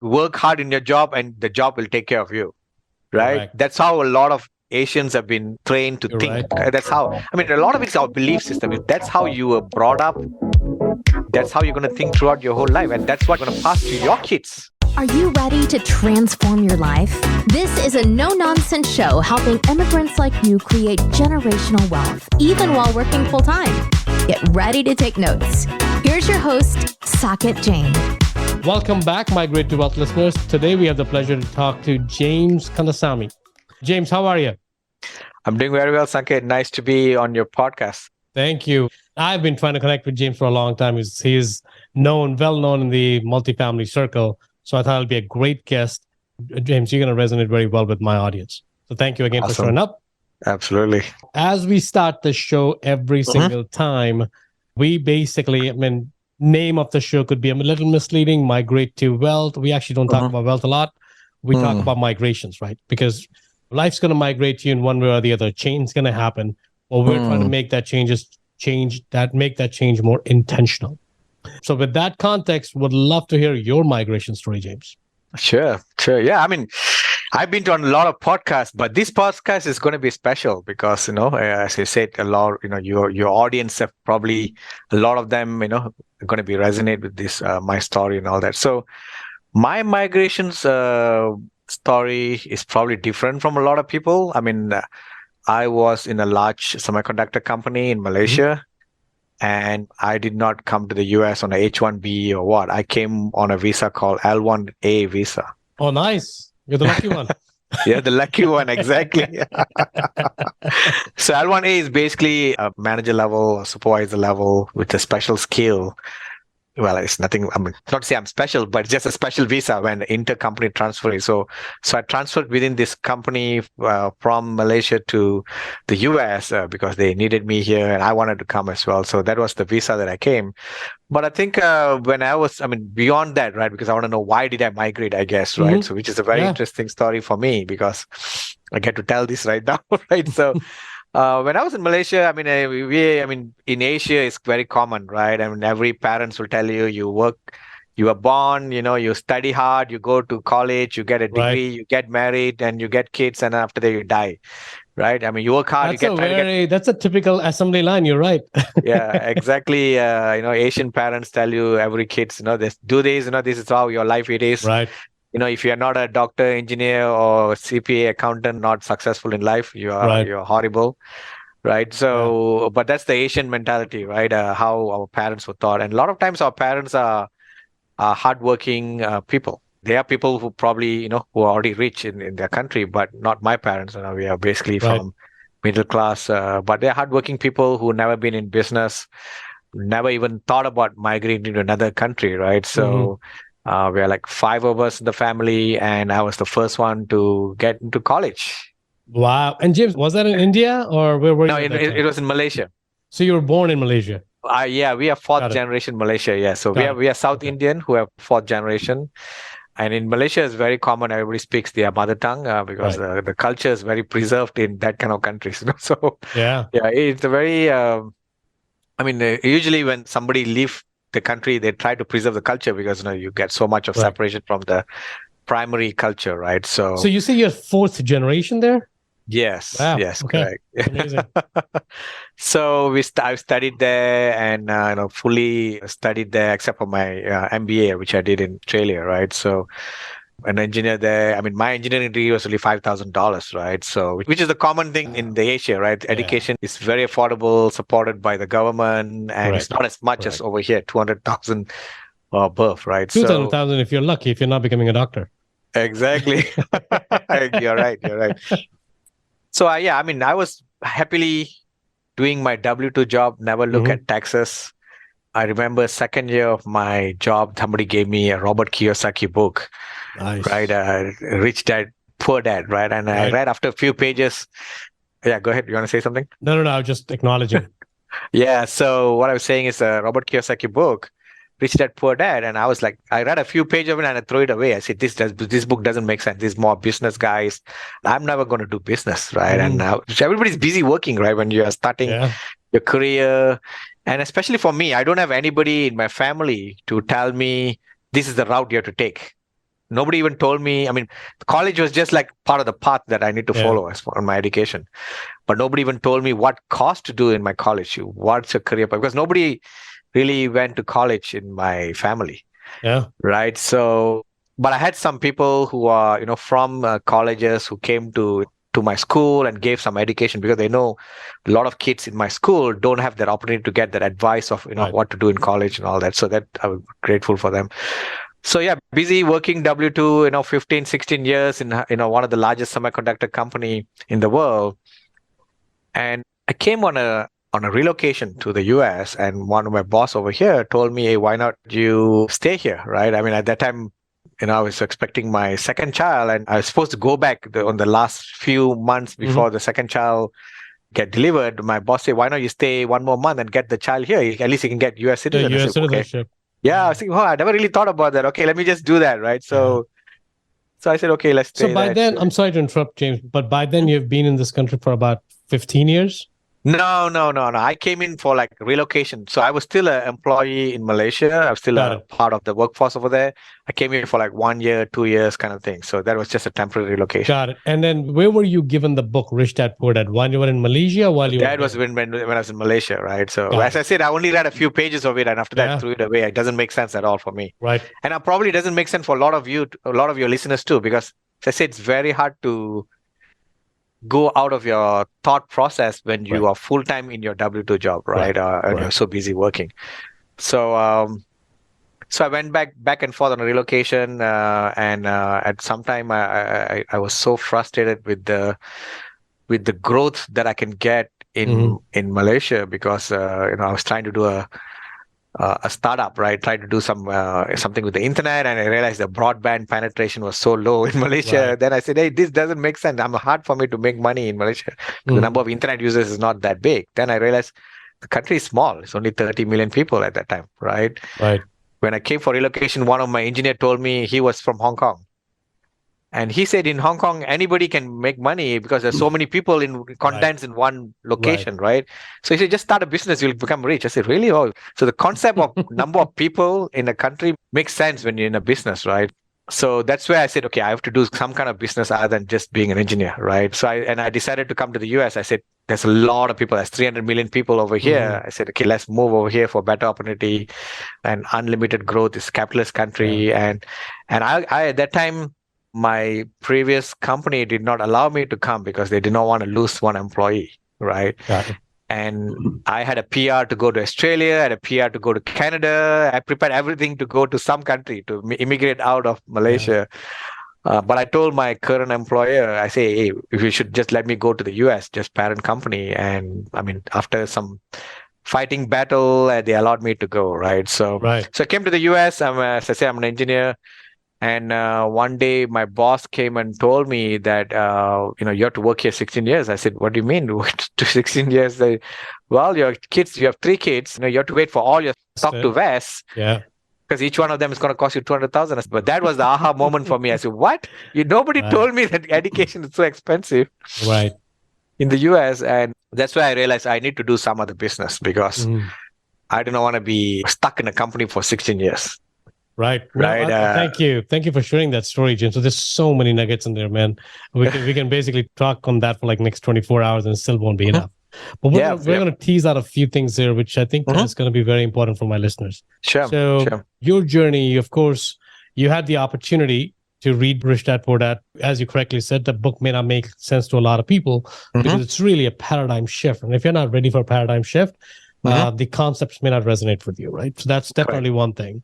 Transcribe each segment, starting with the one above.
work hard in your job and the job will take care of you, right? Correct. That's how a lot of Asians have been trained to You're think. right. That's how, I mean, a lot of it's our belief system. If that's how you were brought up, that's how you're going to think throughout your whole life. And that's what's going to pass to your kids. Are you ready to transform your life? This is a no-nonsense show helping immigrants like you create generational wealth, even while working full-time. Get ready to take notes. Here's your host, Saket Jain. Welcome back, my Great to Wealth listeners. Today, we have the pleasure to talk to James Kandasamy. James, how are you? I'm doing very well, Sanket. Nice to be on your podcast. Thank you. I've been trying to connect with James for a long time. He's well known in the multifamily circle. So I thought it'll be a great guest. James, you're going to resonate very well with my audience. So thank you again for showing up. Absolutely. As we start the show every single time, we basically, name of the show could be a little misleading, migrate to wealth. We actually don't talk about wealth a lot. We talk about migrations, right? Because life's going to migrate you in one way or the other. Change's going to happen. Well, we're trying to make that make that change more intentional. So with that context, would love to hear your migration story, James. Sure. Yeah, I've been to a lot of podcasts, but this podcast is going to be special because, as you said, a lot, your audience have probably, a lot of them, are going to be resonate with this, my story and all that. So my migrations story is probably different from a lot of people. I was in a large semiconductor company in Malaysia. And I did not come to the US on a H-1B or what. I came on a visa called L1A visa. Oh, nice. You're the lucky one. Yeah, the lucky one, exactly. So L1A is basically a manager level, supervisor level with a special skill. Well, it's nothing, not to say I'm special, but it's just a special visa when intercompany transfer. So I transferred within this company from Malaysia to the US because they needed me here and I wanted to come as well. So that was the visa that I came. But I think when I was, beyond that, right, because I want to know why did I migrate, I guess, right? So which is a very interesting story for me because I get to tell this right now, right? So when I was in Malaysia, in Asia, it's very common, right? Every parents will tell you, you are born, you study hard, you go to college, you get a degree, you get married, and you get kids, and after that you die, right? You work hard, That's a typical assembly line. You're right. Yeah, exactly. Asian parents tell you every kids, do this, this is how your life it is. Right. If you're not a doctor, engineer, or CPA, accountant, not successful in life, you're horrible, right? So, but that's the Asian mentality, right? How our parents were taught, and a lot of times our parents are hardworking people. They are people who probably who are already rich in their country, but not my parents. We are basically from middle class, but they're hardworking people who never been in business, never even thought about migrating to another country, right? So. We are like 5 of us in the family, and I was the first one to get into college. Wow. And James, was that in India or where were you? No, it was in Malaysia. So you were born in Malaysia? Yeah, we are fourth generation Malaysia. Yeah, so we are South Indian who are fourth generation. And in Malaysia, it's very common. Everybody speaks their mother tongue because the culture is very preserved in that kind of countries. So it's a very, usually when somebody leaves the country, they try to preserve the culture because you get so much of separation from the primary culture, right? So you say you're fourth generation there? Yes. Wow. Yes, okay. Correct. Amazing. So I studied there and fully studied there except for my MBA, which I did in Australia, right? So an engineer there. My engineering degree was only $5,000, right? So, which is the common thing in the Asia, right? Education is very affordable, supported by the government, and it's not as much as over here, 200,000 above, right? 200,000 if you're lucky, if you're not becoming a doctor. Exactly. You're right. So, I was happily doing my W-2 job, never look at taxes. I remember second year of my job, somebody gave me a Robert Kiyosaki book. Nice. Right, Rich Dad, Poor Dad, right? And I read after a few pages. Yeah, go ahead. You want to say something? No, I was just acknowledging. Yeah, so what I was saying is a Robert Kiyosaki book, Rich Dad, Poor Dad. And I was like, I read a few pages of it and I threw it away. I said, this book doesn't make sense. This is more business guys. I'm never going to do business, right? And now everybody's busy working, right? When you are starting your career. And especially for me, I don't have anybody in my family to tell me this is the route you have to take. Nobody even told me. I mean, college was just like part of the path that I need to follow as for my education. But nobody even told me what course to do in my college. What's your career path? Because nobody really went to college in my family. Yeah. Right. So, but I had some people who are, from colleges who came to my school and gave some education, because they know a lot of kids in my school don't have that opportunity to get that advice of, what to do in college and all that. So that I'm grateful for them. So yeah, busy working W-2, 15, 16 years in, one of the largest semiconductor company in the world. And I came on a relocation to the US, and one of my boss over here told me, hey, why not you stay here, right? I mean, at that time, I was expecting my second child, and I was supposed to go back on the last few months before the second child get delivered. My boss said, why not you stay one more month and get the child here? At least you can get US citizenship. US citizenship. Okay. Yeah, I was thinking, I never really thought about that. Okay, let me just do that, right? So I said, okay, let's stay. So by then, I'm sorry to interrupt, James, but by then you've been in this country for about 15 years? No. I came in for like relocation. So I was still an employee in Malaysia. I was still a part of the workforce over there. I came in for like 1 year, 2 years kind of thing. So that was just a temporary relocation. Got it. And then where were you given the book Rich Dad Poor Dad? While you were in Malaysia? That was when I was in Malaysia, right? So as I said, I only read a few pages of it, and after that I threw it away. It doesn't make sense at all for me. Right. And it probably doesn't make sense for a lot of your listeners too, because as I said, it's very hard to go out of your thought process when you are full-time in your W-2 job, right? And you're so busy working. So I went back and forth on a relocation, and at some time I was so frustrated with the growth that I can get in Malaysia, because I was trying to do a startup, right? Tried to do something with the internet, and I realized the broadband penetration was so low in Malaysia. Right. Then I said, hey, this doesn't make sense. I'm hard for me to make money in Malaysia. The number of internet users is not that big. Then I realized the country is small. It's only 30 million people at that time, right? Right. When I came for relocation, one of my engineers told me, he was from Hong Kong. And he said, in Hong Kong, anybody can make money because there's so many people condensed in one location, right? So he said, just start a business, you'll become rich. I said, really? Oh, so the concept of number of people in a country makes sense when you're in a business, right? So that's where I said, okay, I have to do some kind of business other than just being an engineer, right? So I decided to come to the US. I said, there's a lot of people. There's 300 million people over here. I said, okay, let's move over here for better opportunity and unlimited growth. It's a capitalist country. And I at that time, my previous company did not allow me to come because they did not want to lose one employee, right? And I had a PR to go to Australia, I had a PR to go to Canada. I prepared everything to go to some country to immigrate out of Malaysia. But I told my current employer, I say, hey, if you should just let me go to the US, just parent company. And I mean, after some fighting battle, they allowed me to go, right? So I came to the US. As I say, I'm an engineer. And one day my boss came and told me that, you have to work here 16 years. I said, what do you mean to 16 years? Well, your kids, you have 3 kids, you have to wait for all your stock to vest. Yeah. Because each one of them is going to cost you 200,000. But that was the aha moment for me. I said, what? Nobody told me that education is so expensive. Right. In the US. And that's why I realized I need to do some other business, because I do not want to be stuck in a company for 16 years. Right. Thank you. Thank you for sharing that story, James. So there's so many nuggets in there, man. We can basically talk on that for like next 24 hours and it still won't be enough. But we're going to tease out a few things there, which I think is going to be very important for my listeners. Sure. So your journey, of course, you had the opportunity to read Rich Dad Poor Dad. As you correctly said, the book may not make sense to a lot of people because it's really a paradigm shift. And if you're not ready for a paradigm shift, the concepts may not resonate with you, right? So that's definitely one thing.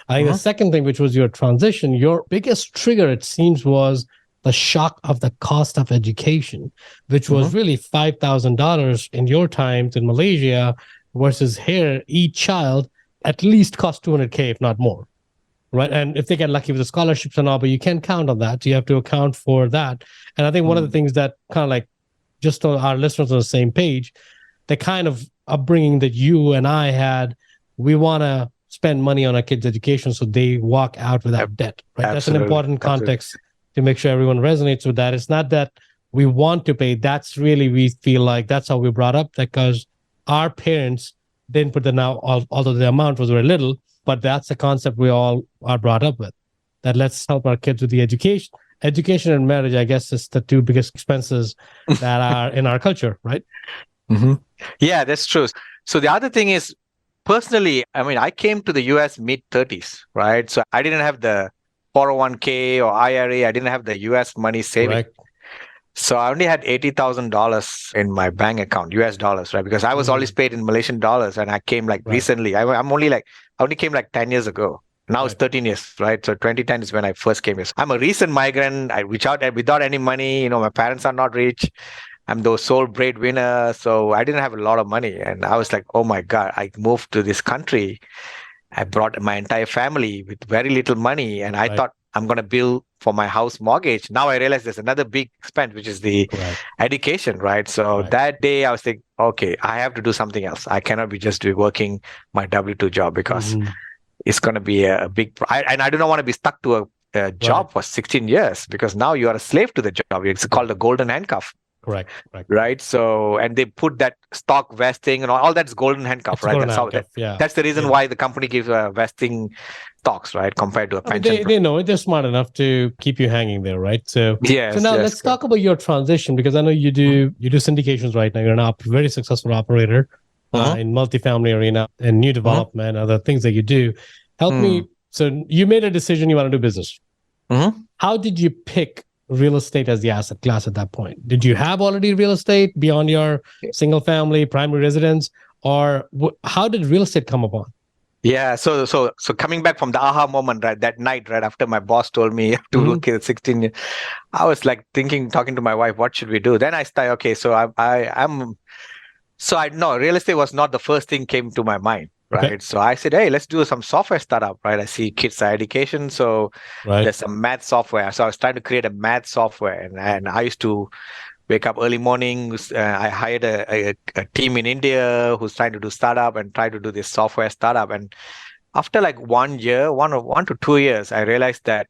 I think the second thing, which was your transition, your biggest trigger, it seems, was the shock of the cost of education, which was really $5,000 in your times in Malaysia versus here, each child at least costs $200K, if not more, right? And if they get lucky with the scholarships and all, but you can't count on that. You have to account for that. And I think one of the things that kind of like, just so our listeners on the same page, the kind of upbringing that you and I had, we want to spend money on our kids' education so they walk out without debt, right? That's an important context to make sure everyone resonates with that. It's not that we want to pay. That's really, we feel like that's how we brought up, because our parents didn't put the now, although the amount was very little, but that's the concept we all are brought up with. that let's help our kids with the education. Education and marriage, I guess, is the two biggest expenses that are in our culture, right? Mm-hmm. Yeah, that's true. So the other thing is, personally, I mean, I came to the US mid-30s, right? So I didn't have the 401k or IRA. I didn't have the US money saving. Correct. So I only had $80,000 in my bank account, US dollars, right? Because I was always paid in Malaysian dollars, and I came like recently. I only came like 10 years ago. Now it's 13 years, right? So 2010 is when I first came here. So I'm a recent migrant. I reach out without any money. You know, my parents are not rich. I'm the sole breadwinner. So I didn't have a lot of money. And I was like, oh my God, I moved to this country. I brought my entire family with very little money. And I thought I'm going to build for my house mortgage. Now I realize there's another big expense, which is the education, right? So that day I was thinking, okay, I have to do something else. I cannot be just working my W-2 job because it's going to be a big, and I do not want to be stuck to a job for 16 years because now you are a slave to the job. It's called the golden handcuff. Correct. Right. So, and they put that stock vesting and all that's golden handcuff, right? That's the reason why the company gives vesting stocks, right? Compared to a pension. They know it. They're smart enough to keep you hanging there, right? So, so now let's talk about your transition, because I know you do syndications right now. You're a very successful operator in multifamily arena and new development, other things that you do. Help me. So you made a decision you want to do business. How did you pick real estate as the asset class at that point? Did you have already real estate beyond your single family primary residence, or how did real estate come upon? Yeah, so coming back from the aha moment, right, that night, right after my boss told me to look at 16 years, I was like talking to my wife, what should we do? Then I started, okay, so I know real estate was not the first thing came to my mind. Right. Okay. So I said, hey, let's do some software startup, right? I see kids education. So there's some math software. So I was trying to create a math software. And I used to wake up early mornings. I hired a team in India who's trying to do startup and try to do this software startup. And after like 1 year, 1 to 2 years, I realized that,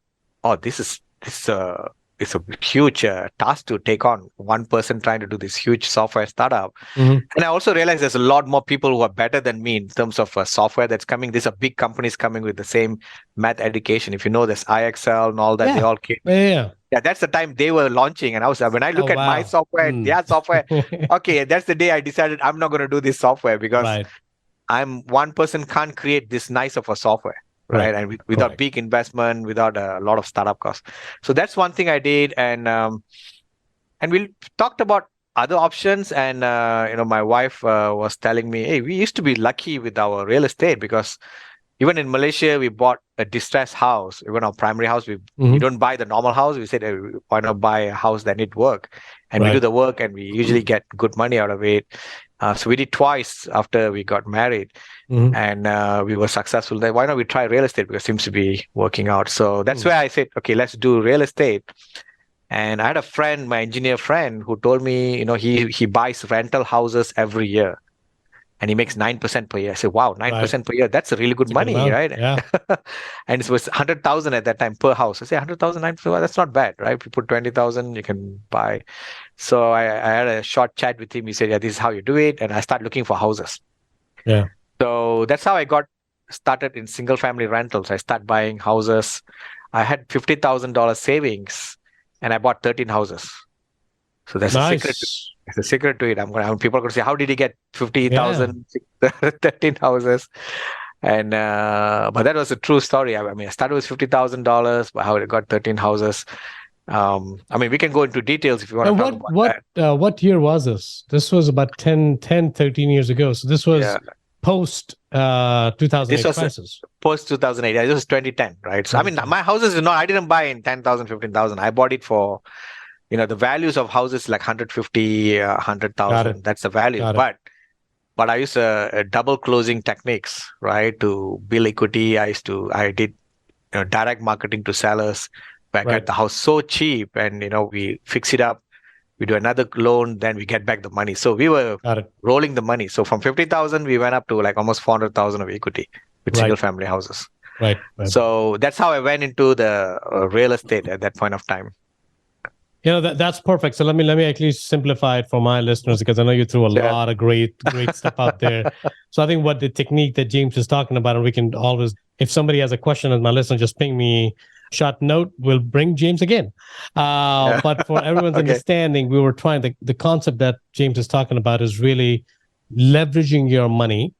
it's a huge task to take on, one person trying to do this huge software startup. And I also realized there's a lot more people who are better than me in terms of software that's coming. These are big companies coming with the same math education. If you know this IXL and all that, they all came. Yeah, that's the time they were launching. And when I look at my software, their software, okay, that's the day I decided I'm not going to do this software because one person can't create this nice of a software. Right. And without big investment, without a lot of startup costs. So that's one thing I did. And we talked about other options. And, my wife was telling me, hey, we used to be lucky with our real estate because even in Malaysia, we bought a distressed house. Even our primary house, we don't buy the normal house. We said, hey, why not buy a house that need work? And we do the work and we usually get good money out of it. So we did twice after we got married and we were successful. Then why not we try real estate because it seems to be working out. So that's where I said, okay, let's do real estate. And I had a friend, my engineer friend, who told me, he buys rental houses every year and he makes 9% per year. I said, wow, 9% per year. That's a really good money, right? Yeah. And it was 100,000 at that time per house. I said, 100,000, 9%, that's not bad, right? If you put 20,000, you can buy. So I had a short chat with him. He said, yeah, this is how you do it. And I started looking for houses. Yeah. So that's how I got started in single family rentals. I started buying houses. I had $50,000 savings and I bought 13 houses. So there's a secret. There's a secret to it. People are going to say, how did he get 50,000, 13 houses? And but that was a true story. I mean, I started with $50,000, but how I got 13 houses. We can go into details if you want to talk about that. What year was this? This was about 13 years ago. So this was post 2008 crisis. Post 2008. Yeah, this was 2010, right? So, my houses, I didn't buy in 10,000, 15,000. I bought it for, the values of houses like 150, 100,000. That's the value. But I used a double closing techniques, right? To build equity. I did direct marketing to sellers. I got the house so cheap and, we fix it up. We do another loan, then we get back the money. So we were rolling the money. So from 50,000, we went up to like almost 400,000 of equity with single family houses. Right. So that's how I went into the real estate at that point of time. That's perfect. So let me at least simplify it for my listeners, because I know you threw a lot of great stuff out there. So I think what the technique that James is talking about, and we can always, if somebody has a question as my listener, just ping me Short note, we'll bring James again. But for everyone's understanding, we were trying the concept that James is talking about is really leveraging your money,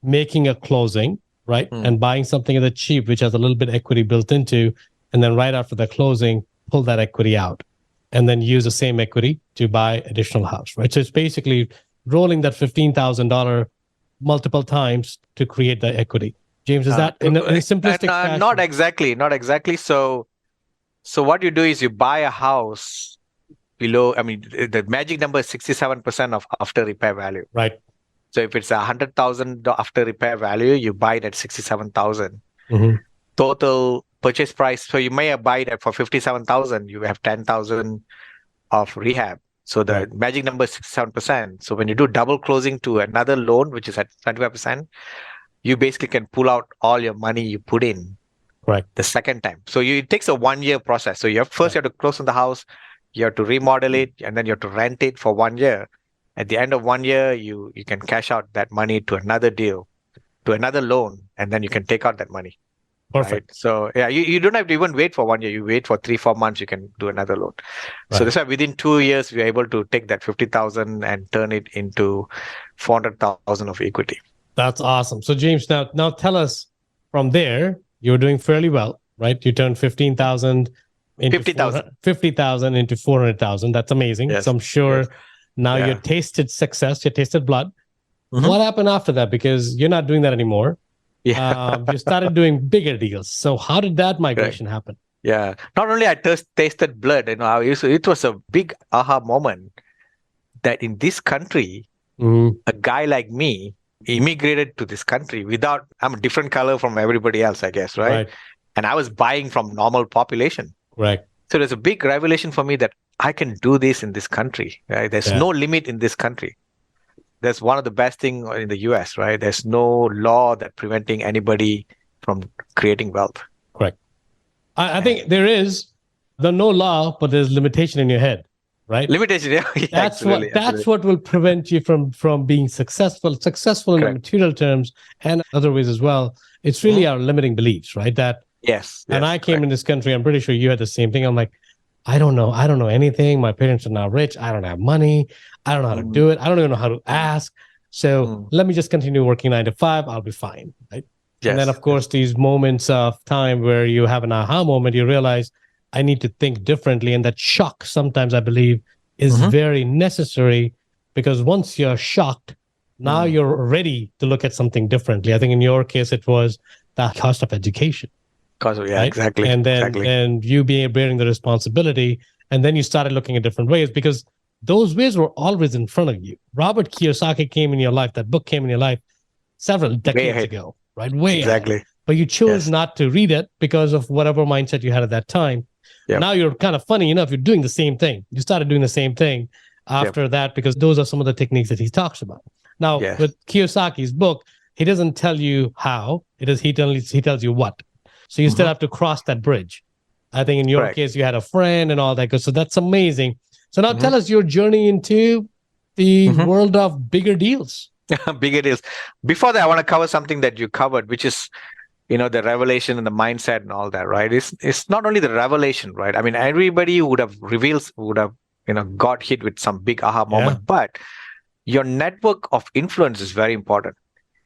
making a closing, right? And buying something that's cheap, which has a little bit of equity built into, and then right after the closing, pull that equity out and then use the same equity to buy additional house, right? So it's basically rolling that $15,000 multiple times to create the equity. James, is that in a simplistic fashion? Not exactly. So what you do is you buy a house below, the magic number is 67% of after repair value. Right. So if it's 100,000 after repair value, you buy it at 67,000. Total purchase price. So you may buy it for 57,000. You have 10,000 of rehab. So the magic number is 67%. So when you do double closing to another loan, which is at 25%, you basically can pull out all your money you put in the second time. So it takes a 1 year process. So you have to close on the house, you have to remodel it, and then you have to rent it for 1 year. At the end of 1 year, you can cash out that money to another deal, to another loan, and then you can take out that money. Perfect. Right? So you don't have to even wait for 1 year. You wait for 3-4 months, you can do another loan. So that's why within 2 years, we are able to take that 50,000 and turn it into 400,000 of equity. That's awesome. So James, now tell us from there, you're doing fairly well, right? You turned 15,000 into 50,000 into 400,000. That's amazing. Yes. So I'm sure now you tasted success, you tasted blood. What happened after that? Because you're not doing that anymore. You started doing bigger deals. So how did that migration happen? Yeah. Not only I tasted blood, it was a big aha moment that in this country, a guy like me immigrated to this country I'm a different color from everybody else, I guess, right? And I was buying from normal population. Right. So there's a big revelation for me that I can do this in this country, right? There's no limit in this country. That's one of the best things in the US, right? There's no law that preventing anybody from creating wealth. Correct. I think there is no law, but there's limitation in your head, right? Limitation, That's what will prevent you from being successful in the material terms and other ways as well. It's really our limiting beliefs, right? That and I came in this country, I'm pretty sure you had the same thing. I'm like, I don't know anything. My parents are not rich. I don't have money. I don't know how to do it. I don't even know how to ask. So let me just continue working 9 to 5. I'll be fine, right? And then, of course, these moments of time where you have an aha moment, you realize I need to think differently. And that shock sometimes, I believe, is very necessary, because once you're shocked, now you're ready to look at something differently. I think in your case, it was the cost of education. Exactly. And then you bearing the responsibility, and then you started looking at different ways, because those ways were always in front of you. Robert Kiyosaki came in your life. That book came in your life several decades ago, right? Ahead. But you chose not to read it because of whatever mindset you had at that time. Now you're kind of funny enough. You're doing the same thing. You started doing the same thing after that, because those are some of the techniques that he talks about. Now, with Kiyosaki's book, he doesn't tell you how. He tells you what. So you still have to cross that bridge. I think in your case, you had a friend and all that. So that's amazing. So now tell us your journey into the world of bigger deals. Bigger deals. Before that, I want to cover something that you covered, which is, the revelation and the mindset and all that, right? It's not only the revelation, right? I mean, everybody would have got hit with some big aha moment, but your network of influence is very important.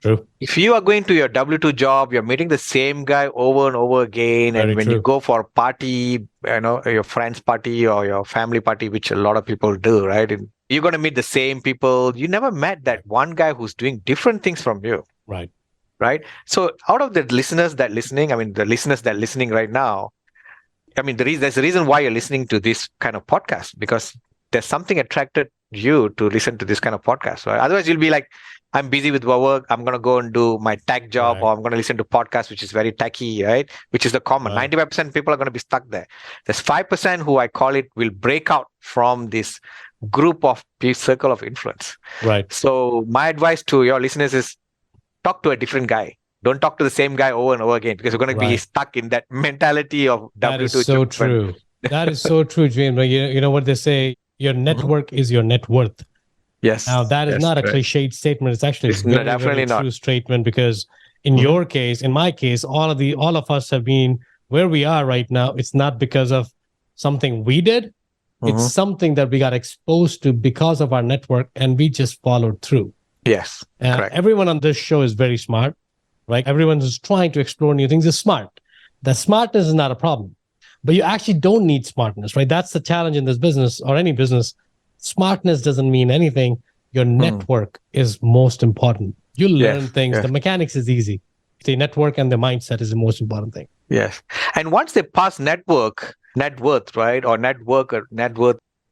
True. If you are going to your W-2 job, you're meeting the same guy over and over again. And when you go for a party, your friend's party or your family party, which a lot of people do, right? And you're going to meet the same people. You never met that one guy who's doing different things from you. Right. So out of the listeners that listening right now, there's a reason why you're listening to this kind of podcast, because there's something attracted you to listen to this kind of podcast, right? Otherwise, you'll be like, I'm busy with work. I'm going to go and do my tech job, or I'm going to listen to podcasts, which is very techy, right? Which is the common. 95% people are going to be stuck there. There's 5% who I call it will break out from this group of circle of influence. Right. So my advice to your listeners is talk to a different guy. Don't talk to the same guy over and over again, because you're going to be stuck in that mentality of W2. That is so true. That is so true, James. You know what they say? Your network is your net worth. Yes. Now that is not a cliched statement. It's actually a very true statement, because in your case, in my case, all of us have been where we are right now, it's not because of something we did. It's something that we got exposed to because of our network, and we just followed through. Yes, correct. Everyone on this show is very smart, right? Everyone who's trying to explore new things is smart. The smartness is not a problem, but you actually don't need smartness, right? That's the challenge in this business or any business. Smartness doesn't mean anything. Your network is most important. You learn things. The mechanics is easy. The network and the mindset is the most important thing. Yes. And once they pass net worth, right? Or net worth,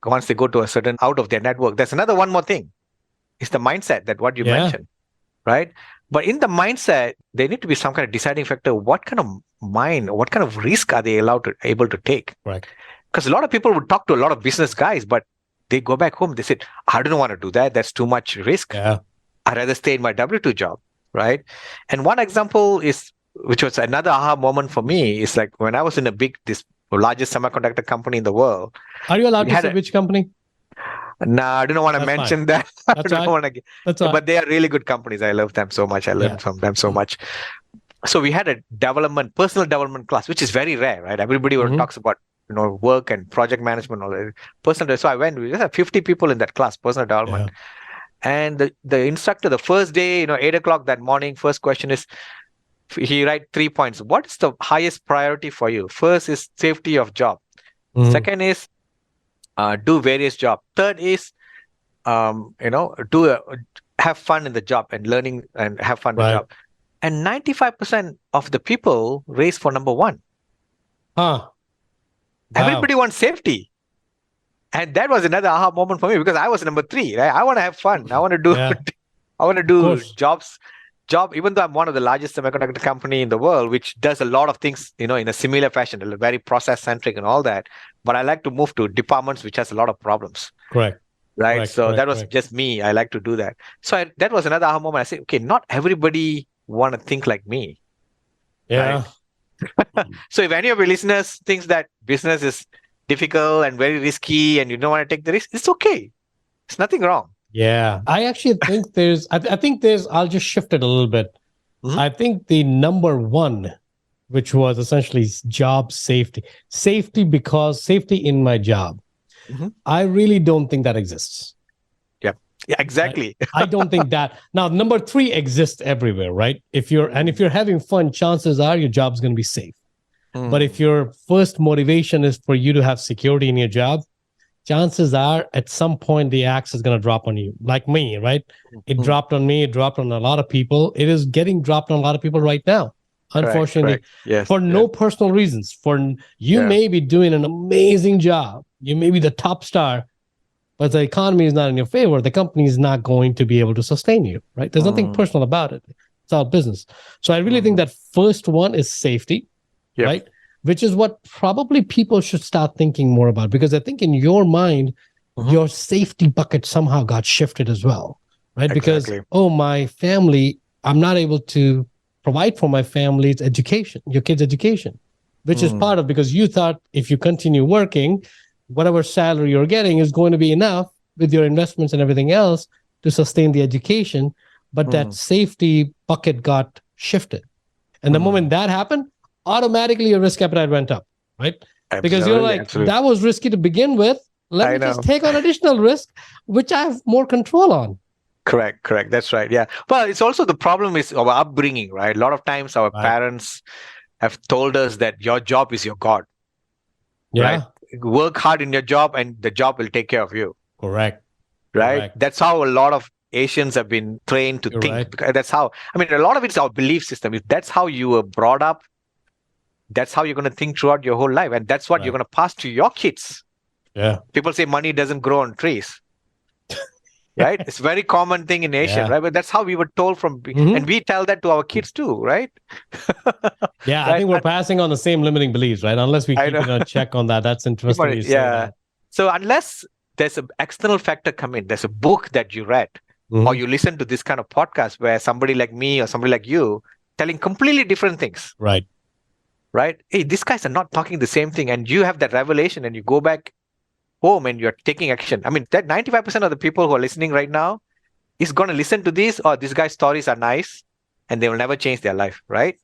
once they go to a certain out of their network, there's one more thing. It's the mindset that what you mentioned, right? But in the mindset, there need to be some kind of deciding factor. What kind of what kind of risk are they able to take? Right. Because a lot of people would talk to a lot of business guys, but they go back home, they said, I don't want to do that. That's too much risk. Yeah. I'd rather stay in my W-2 job, right? And one example is, which was another aha moment for me, is like when I was in this largest semiconductor company in the world. Are you allowed to say which company? No, I don't want to mention that. That's right. But they are really good companies. I love them so much. I learned from them so much. So we had a personal development class, which is very rare, right? Everybody talks about work and project management, all that. Personal. So I went. We just had 50 people in that class, personal development. And the instructor, the first day, 8:00 that morning, first question is, he write 3 points. What is the highest priority for you? First is safety of job. Second is do various job. Third is have fun in the job and learning and have fun in the job. And 95% of the people race for number one. Wow. Everybody wants safety. And that was another aha moment for me, because I was number 3. Right? I want to have fun. I want to do jobs. Even though I'm one of the largest semiconductor company in the world, which does a lot of things, in a similar fashion, very process centric and all that. But I like to move to departments which has a lot of problems. Correct. Right. So that was just me. I like to do that. So that was another aha moment. I say, okay, not everybody want to think like me. Yeah. Right? So if any of your listeners thinks that business is difficult and very risky and you don't want to take the risk, it's okay. It's nothing wrong. Yeah. I actually think I'll just shift it a little bit. I think the number one, which was essentially job safety in my job. I really don't think that exists. Yeah, exactly. I don't think that. Now, number 3 exists everywhere, right? If you're having fun, chances are your job's going to be safe. But if your first motivation is for you to have security in your job, chances are at some point the axe is going to drop on you. Like me, right? It dropped on me. It dropped on a lot of people. It is getting dropped on a lot of people right now. Unfortunately, for no personal reasons. For you may be doing an amazing job. You may be the top star, but the economy is not in your favor. The company is not going to be able to sustain you, right? There's nothing personal about it. It's all business. So I really think that first one is safety, right? Which is what probably people should start thinking more about, because I think in your mind, your safety bucket somehow got shifted as well, right? Because, my family, I'm not able to provide for my family's education, your kids' education, which is part of, because you thought if you continue working, whatever salary you're getting is going to be enough with your investments and everything else to sustain the education. But that safety bucket got shifted. And the moment that happened, automatically your risk appetite went up, right? Because you're like, that was risky to begin with. Let me just take on additional risk, which I have more control on. Correct. That's right. Yeah. Well, it's also the problem is our upbringing, right? A lot of times our parents have told us that your job is your God. Yeah. Right? Work hard in your job and the job will take care of you. Correct. Right? Correct. That's how a lot of Asians have been trained to think. Right. That's how, a lot of it's our belief system. If that's how you were brought up, that's how you're going to think throughout your whole life. And that's what you're going to pass to your kids. Yeah. People say money doesn't grow on trees. Right? It's a very common thing in Asia, right? But that's how we were told from, and we tell that to our kids too, right? Yeah, right? I think we're passing on the same limiting beliefs, right? Unless we keep a check on that. That's interesting. So unless there's an external factor come in, there's a book that you read, or you listen to this kind of podcast where somebody like me or somebody like you telling completely different things. Right. Hey, these guys are not talking the same thing. And you have that revelation and you go back home and you're taking action. That 95% of the people who are listening right now is going to listen to this, or this guy's stories are nice and they will never change their life, right?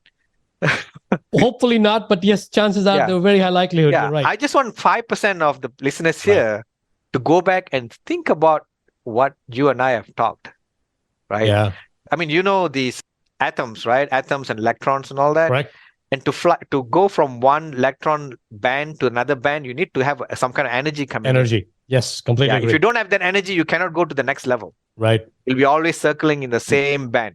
Hopefully not, but yes, chances are Yeah. there are very high likelihood. Yeah, You're right. I just want 5% of the listeners Right. here to go back and think about what you and I have talked, right? Yeah, I mean, these atoms, right? Atoms and electrons and all that. correct. And to go from one electron band to another band, you need to have some kind of energy coming in. Energy. Yes, completely Yeah, agree. if you don't have that energy, you cannot go to the next level. Right. You'll be always circling in the same band,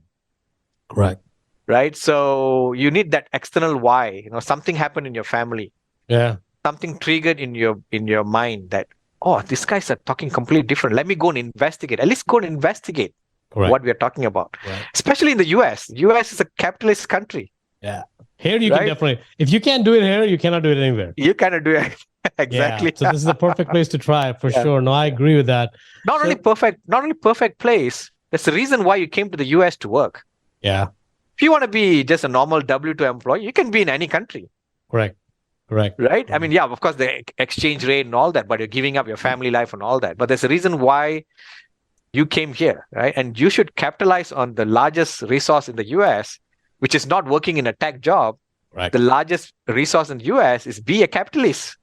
Correct. right? So you need that external why. Something happened in your family, Yeah. something triggered in your mind that, oh, these guys are talking completely different. Let me go and investigate. At least go and investigate Correct. what we are talking about. Right. Especially in the US. US is a capitalist country. Yeah. Here you Right? can definitely, if you can't do it here, you cannot do it anywhere. You cannot do it. Exactly. Yeah. So this is the perfect place to try it for Yeah. sure. No, I agree with that. Not only perfect place. That's the reason why you came to the US to work. Yeah. If you want to be just a normal W2 employee, you can be in any country. Correct. Correct. Right? I mean, yeah, of course, the exchange rate and all that, but you're giving up your family life and all that. But there's a reason why you came here, right? And you should capitalize on the largest resource in the US, which is not working in a tech job. Right. The largest resource in the US is be a capitalist.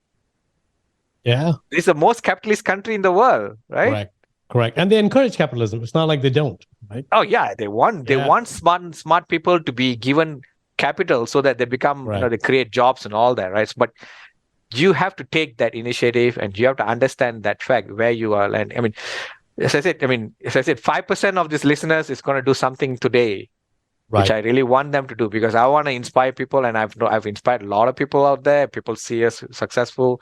Yeah. It's the most capitalist country in the world, right? Correct. Correct. And they encourage capitalism. It's not like they don't, right? Oh yeah, they want smart people to be given capital so that they become, Right. they create jobs and all that, right? But you have to take that initiative and you have to understand that fact where you are. And I mean, as I said, 5% of these listeners is going to do something today, Right. which I really want them to do because I want to inspire people, and I've inspired a lot of people out there. People see us successful.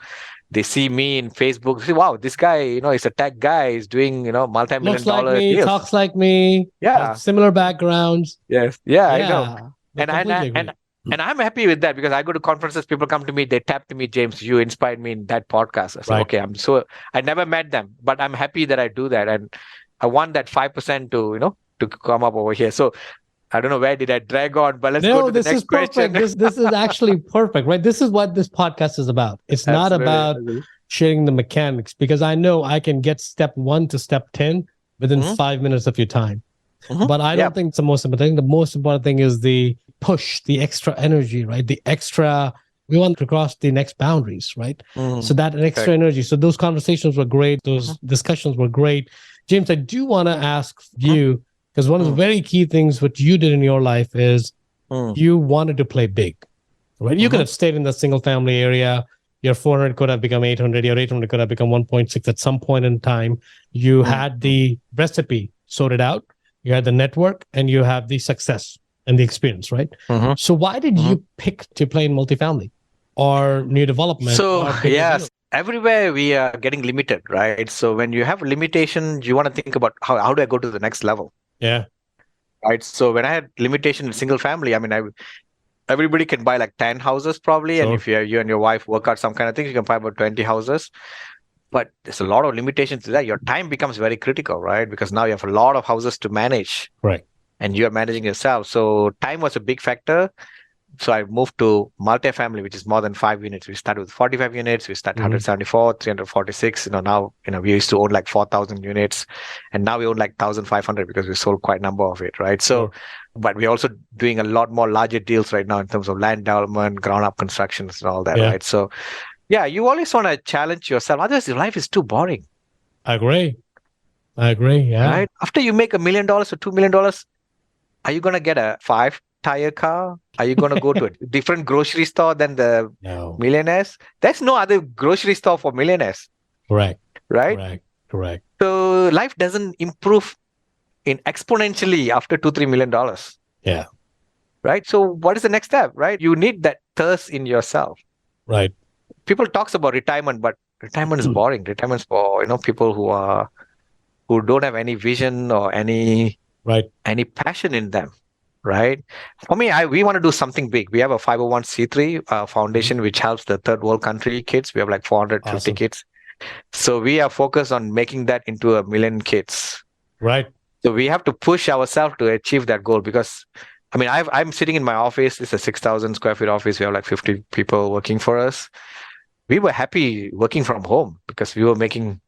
They see me in Facebook. They say, wow, this guy, is a tech guy. He's doing, multi-million Looks like dollar me, deals. talks like me. Yeah. Has similar backgrounds. Yes. Yeah, I know. I completely agree. And I'm happy with that because I go to conferences, people come to me, they tap to me, James, you inspired me in that podcast. I said, Right. okay, I never met them, but I'm happy that I do that. And I want that 5% to come up over here. So I don't know where did I drag on, but let's go to the this next is perfect. question. This is actually perfect, right? This is what this podcast is about. It's not about sharing the mechanics because I know I can get step 1 to step 10 within 5 minutes of your time. But I don't think it's the most important thing. The most important thing is the push, the extra energy, right? We want to cross the next boundaries, right? So that extra energy. So those conversations were great. Those discussions were great. James, I do want to ask you, because one of the very key things what you did in your life is you wanted to play big, right? You could have stayed in the single family area. Your 400 could have become 800. Your 800 could have become 1.6 at some point in time. You had the recipe sorted out. You had the network and you have the success and the experience, right? So why did you pick to play in multifamily or new development? So yes, everywhere we are getting limited, right? So when you have limitation, you want to think about how do I go to the next level? Yeah. Right. So when I had limitation in single family, I mean, everybody can buy like 10 houses probably. Sure. And if you and your wife work out some kind of things, you can buy about 20 houses. But there's a lot of limitations to that. Your time becomes very critical, right? Because now you have a lot of houses to manage. Right. And you're managing yourself. So time was a big factor. So I moved to multifamily, which is more than 5 units. We started with 45 units. We started 174, 346. Now, we used to own like 4,000 units. And now we own like 1,500 because we sold quite a number of it, right? So, but we're also doing a lot more larger deals right now in terms of land development, ground up constructions and all that, right? So, yeah, you always want to challenge yourself. Otherwise, your life is too boring. I agree. Yeah. Right? After you make $1 million or $2 million, are you going to get a 5-tire car? Are you going to go to a different grocery store than the millionaires? There's no other grocery store for millionaires. Correct. Right? Correct. So life doesn't improve in exponentially after $2-3 million. Yeah. Right? So what is the next step, right? You need that thirst in yourself. Right. People talks about retirement, but retirement is boring. Retirement's for, people who don't have any vision or any passion in them. Right. For me, we want to do something big. We have a 501c3 foundation, which helps the third world country kids. We have like 450 kids. So we are focused on making that into 1 million kids. Right. So we have to push ourselves to achieve that goal because, I mean, I'm sitting in my office. It's a 6,000 square feet office. We have like 50 people working for us. We were happy working from home because we were making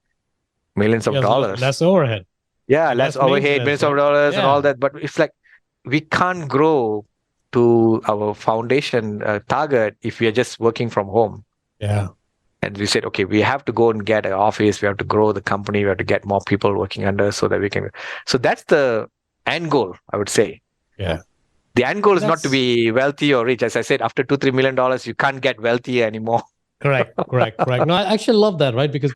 millions of dollars. Less overhead. Yeah, less overhead, millions of dollars and all that. But it's like, we can't grow to our foundation target if we are just working from home. Yeah. And we said, okay, we have to go and get an office. We have to grow the company. We have to get more people working under so that we can. So that's the end goal, I would say. Yeah. The end goal is not to be wealthy or rich. As I said, after $2-3 million, you can't get wealthy anymore. Correct. No, I actually love that, right? Because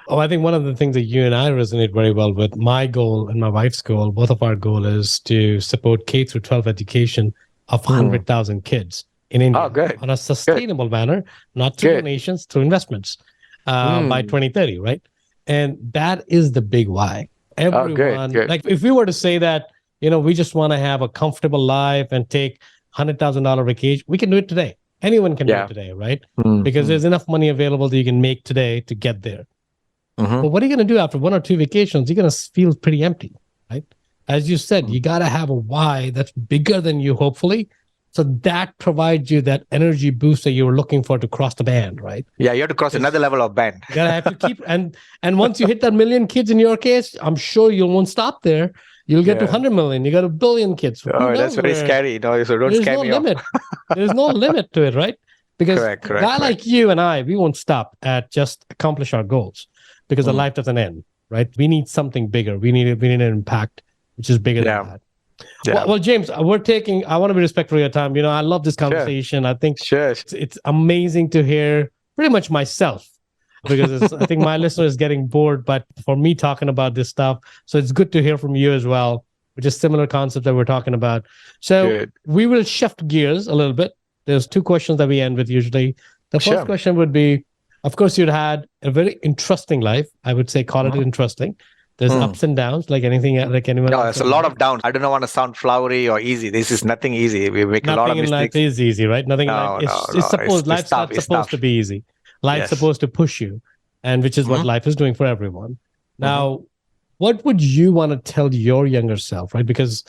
I think one of the things that you and I resonate very well with, my goal and my wife's goal, both of our goal is to support K through 12 education of 100,000 kids in India on a sustainable manner, not through donations, through investments by 2030, right? And that is the big why. Everyone, like if we were to say that, we just want to have a comfortable life and take $100,000 vacation, we can do it today. Anyone can do it today, right? Because there's enough money available that you can make today to get there. But what are you going to do after 1 or 2 vacations? You're going to feel pretty empty, right? As you said, you got to have a why that's bigger than you, hopefully. So that provides you that energy boost that you were looking for to cross the band, right? Yeah, you have to cross another level of band. You gotta have to keep and once you hit that million kids in your case, I'm sure you won't stop there. You'll get to 100 million. You got 1 billion kids. Oh, that's very scary. So don't scare me off. There's no limit to it, right? Because a guy like you and I, we won't stop at just accomplish our goals because our life doesn't end, right? We need something bigger. We need an impact which is bigger than that. Yeah. Well, James, I want to be respectful of your time. I love this conversation. I think it's amazing to hear pretty much myself because I think my listener is getting bored, but for me talking about this stuff, so it's good to hear from you as well, which is similar concept that we're talking about. So we will shift gears a little bit. There's 2 questions that we end with usually. The first question would be, of course, you'd had a very interesting life. I would say call it interesting. There's ups and downs, like anything, like anyone. No, there's a lot of downs. I don't want to sound flowery or easy. This is nothing easy. We make a lot of mistakes. Nothing in life is easy, right? Nothing in life. It's supposed life's not supposed to be easy. Life's supposed to push you, and which is what life is doing for everyone. Now, what would you want to tell your younger self, right? Because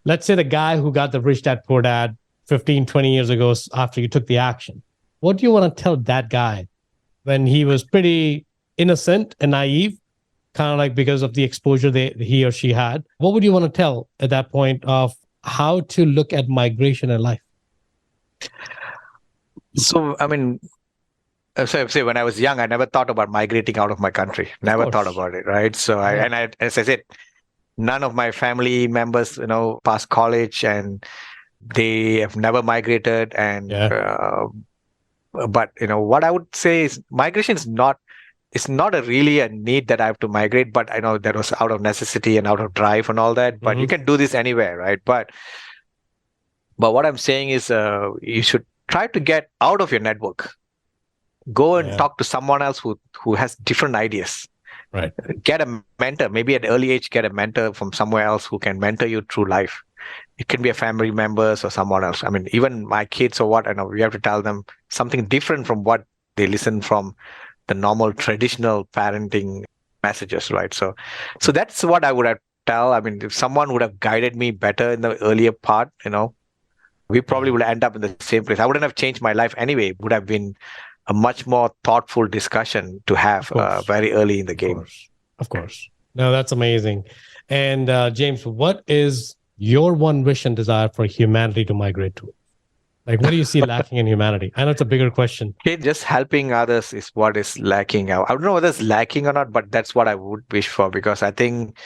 let's say the guy who got the Rich Dad Poor Dad 15, 20 years ago after you took the action, what do you want to tell that guy when he was pretty innocent and naive? Kind of like because of the exposure he or she had. What would you want to tell at that point of how to look at migration in life? So, I mean, say when I was young, I never thought about migrating out of my country. Never thought about it, right? So, as I said, none of my family members, passed college and they have never migrated. And but what I would say is migration is not. It's not really a need that I have to migrate, but I know that was out of necessity and out of drive and all that. But you can do this anywhere, right? But what I'm saying is you should try to get out of your network. Go and talk to someone else who has different ideas. Right. Get a mentor. Maybe at an early age, get a mentor from somewhere else who can mentor you through life. It can be a family members or someone else. I mean, even my kids or what, I know we have to tell them something different from what they listen from the normal traditional parenting messages, right? So that's what I would have tell. I mean, if someone would have guided me better in the earlier part, we probably would end up in the same place. I wouldn't have changed my life anyway. It would have been a much more thoughtful discussion to have very early in the game. Of course. No, that's amazing. And James, what is your one wish and desire for humanity to migrate to? Like, what do you see lacking in humanity? I know it's a bigger question. Just helping others is what is lacking. I don't know whether it's lacking or not, but that's what I would wish for, because I think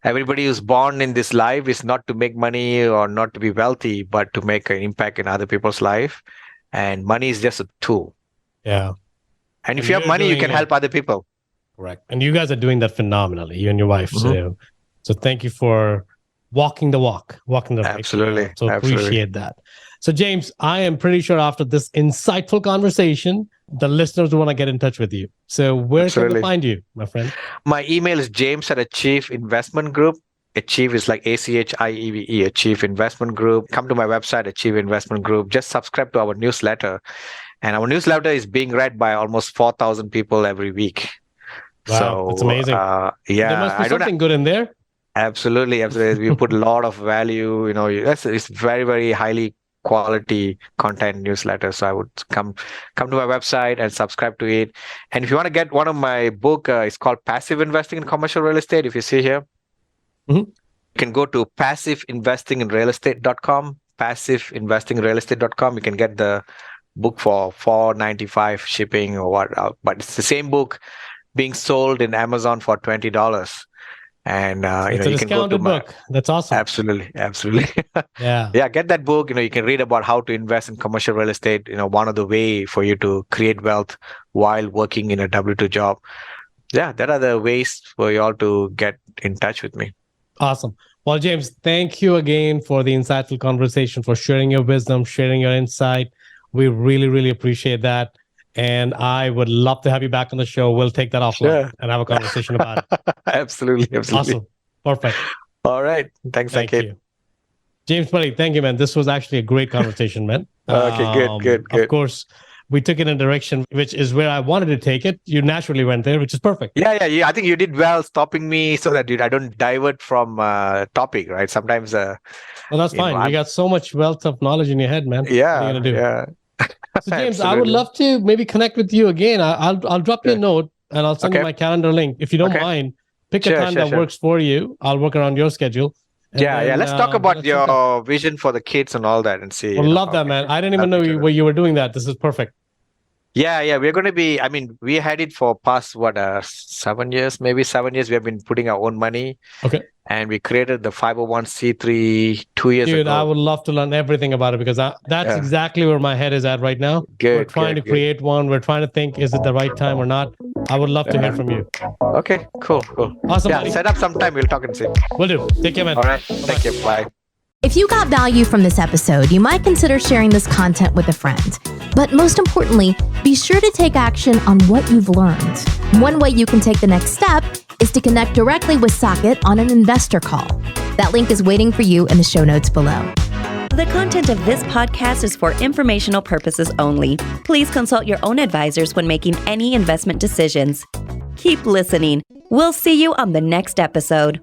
everybody who's born in this life is not to make money or not to be wealthy, but to make an impact in other people's life. And money is just a tool. Yeah. And if you have money, you can help other people. Correct. And you guys are doing that phenomenally, you and your wife. So thank you for walking the walk, walking the Absolutely. Right. So appreciate that. So James, I am pretty sure after this insightful conversation, the listeners want to get in touch with you. So where can they find you, my friend? My email is james@Achieve Investment Group. Achieve is like ACHIEVE, Achieve Investment Group. Come to my website, Achieve Investment Group. Just subscribe to our newsletter. And our newsletter is being read by almost 4,000 people every week. Wow, so, that's amazing. There must be something good in there. Absolutely. We put a lot of value. It's very, very highly quality content newsletter. So I would come to my website and subscribe to it. And if you want to get one of my book, it's called Passive Investing in Commercial Real Estate. If you see here, you can go to passiveinvestinginrealestate.com, passiveinvestingrealestate.com. You can get the book for $4.95 shipping or what, but it's the same book being sold in Amazon for $20. And It's a you can go to discounted book. That's awesome. Absolutely. Yeah. Yeah, get that book. You can read about how to invest in commercial real estate. One of the way for you to create wealth while working in a W-2 job. Yeah, that are the ways for you all to get in touch with me. Awesome. Well, James, thank you again for the insightful conversation, for sharing your wisdom, sharing your insight. We really, really appreciate that. And I would love to have you back on the show. We'll take that offline and have a conversation about it. Absolutely. Awesome. Perfect. All right. Thanks, Thank you. James, buddy, thank you, man. This was actually a great conversation, man. Okay, good. Of course, we took it in a direction which is where I wanted to take it. You naturally went there, which is perfect. Yeah. I think you did well stopping me so that I don't divert from topic, right? Sometimes. Well, that's fine. You got so much wealth of knowledge in your head, man. Yeah. What are you gonna do? Yeah. So, James, I would love to maybe connect with you again. I'll drop you a note and I'll send you my calendar link. If you don't mind, pick a time that works for you. I'll work around your schedule. Yeah. Let's talk about your vision for the kids and all that and see. I love that, man. I didn't even know where you were doing that. This is perfect. Yeah. We're going to be, we had it for past, 7 years, maybe 7 years. We have been putting our own money. Okay. And we created the 501c3 2 years ago. Dude, I would love to learn everything about it because that's exactly where my head is at right now. We're trying to create one. We're trying to think, is it the right time or not? I would love to hear from you. Okay, cool. Awesome, yeah, buddy. Set up sometime. We'll talk and see. Will do. Take care, man. All right. Thank you. Bye. If you got value from this episode, you might consider sharing this content with a friend. But most importantly, be sure to take action on what you've learned. One way you can take the next step is to connect directly with Saket on an investor call. That link is waiting for you in the show notes below. The content of this podcast is for informational purposes only. Please consult your own advisors when making any investment decisions. Keep listening. We'll see you on the next episode.